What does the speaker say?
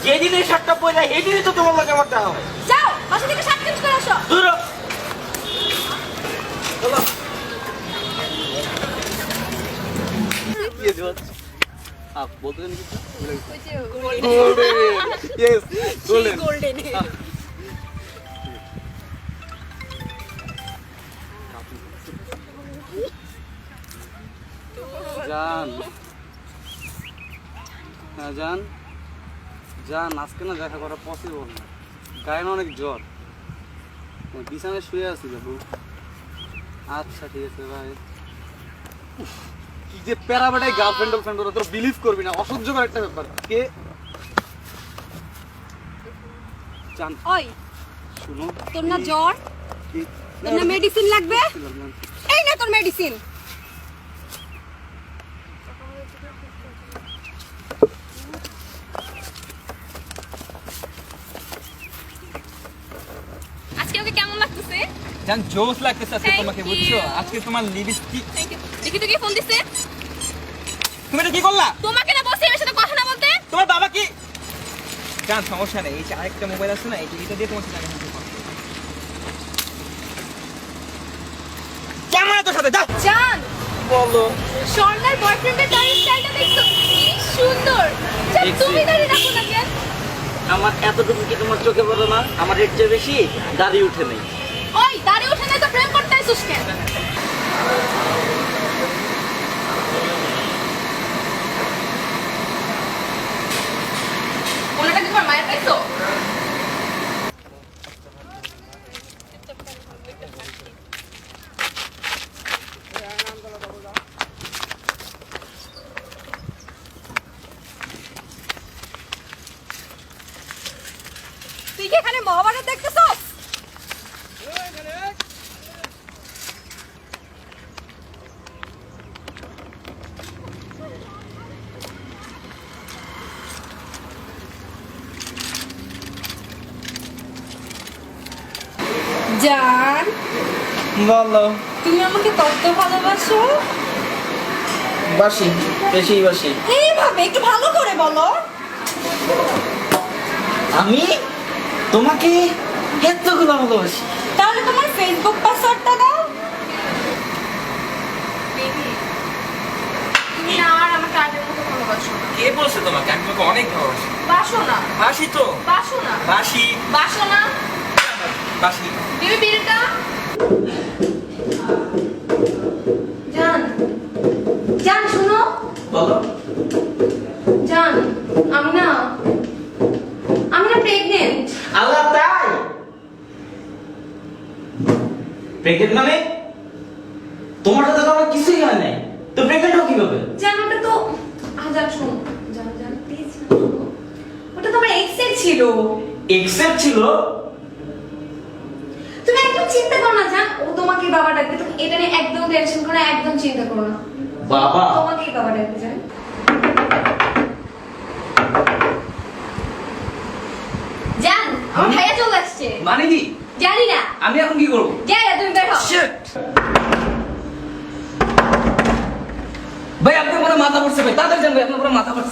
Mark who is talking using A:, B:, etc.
A: যেদিনে শার্টটা পরে সেদিনই তো তোমার লাগে আমার দাও।
B: যাও বাসা থেকে শার্ট চেঞ্জ করে আসো।
A: দূর হ। চলো।
C: বলতেন
B: গোল্ডেন
C: জান জান জান আজকে না দেখা করা পসিবল না, গায়ে না অনেক জ্বর, বিছানায় শুয়ে আছি বাবু। আচ্ছা ঠিক আছে ভাই। কি যে প্যারাবেটাই গার্লফ্রেন্ড ওরা তোর বিলিভ করবি না, অসহ্যকর একটা ব্যাপার। কে জান
B: ওই
C: শুনো,
B: তোর না জ্বর, তোর না মেডিসিন লাগবে, এই না তোর মেডিসিন। আজকে ওকে কেমন লাগতেছে?
A: জান জোস লাগতেছে আজকে তোমাকে, বুঝছো? আজকে তোমার লিপস্টিক।
B: দেখি তো কি ফোন দিছে।
A: তুমি এটা কি করলা?
B: তোমাকে না বলছি এর সাথে কথা না বলতে।
A: তোমার বাবা কি? জান সমস্যা নেই, এই যে আরেকটা মোবাইল আছে না, এটা দিয়ে তোমার সাথে আমি কথা বলবো। কেমন তোর সাথে যা
B: জান
A: বলো।
B: স্বর্ণার বয়ফ্রেন্ডের দাড়ি স্টাইলটা দেখছো কি সুন্দর। জান
A: দেখছি।
B: তুমি দাড়ি রাখো না কেন?
A: আমার এতটুকু কি তোমার চোখে পড়ে না? আমার এর চেয়ে বেশি দাড়ি উঠে নেই।
B: ওই দাড়ি উঠে নাই তো প্রেম করতে আইছস কেন? ওনাটা কি তোমার মায়ের পাইছো? তুই কি এখানে মহাভারত দেখতেছস? জান
A: বলো।
B: তুমি আমাকে কত ভালোবাসো?
A: বাসি, বেশি বাসি।
B: এইভাবে একটু ভালো করে বলো।
A: আমি তোমাকে এতগুলো ভালোবাসি।
B: তাহলে তোমার ফেসবুক পাসওয়ার্ডটা দাও। তুমি আর আমাকে আগের মতো ভালোবাসো না।
A: কে বলছে তোমাকে? আমি তোমাকে অনেক ভালোবাসি।
B: বাসো না,
A: বাসি তো।
B: বাসো না,
A: বাসি,
B: বাসো না।
A: বাসি।
B: বেবি বিলটা জান, জান শুনো।
A: বলো।
B: জান আমি না প্রেগনেন্ট।
A: আল্লাহ, তাই? প্রেগনেন্ট মানে? তোমার সাথে তো আমার কিছুই হয় নাই, তো প্রেগনেন্ট হও কিভাবে?
B: জান ওটা তো জান শোনো, জান জান প্লিজ ওটা তো আমার এক্সের ছিল।
A: এক্সেপ্ট ছিল?
B: তুমি একদম চিন্তা করো না জান, ও তোমাকে বাবা ডাকবে। তুমি এটা নিয়ে একদম টেনশন করো না, একদম চিন্তা করো না।
A: বাবা?
B: তোমাকেই বাবা ডাকবে জান। জান আমার ভাইয়া চলে আসছে।
A: মানে কি?
B: জানি না,
A: আমি এখন কি করব?
B: জানি না, তুমি বের হও।
A: Shit! ভাই আপনার পুরো মাথা পড়ছে ভাই, তাড়াতাড়ি যান ভাই, আপনার পুরো মাথা পড়ছে।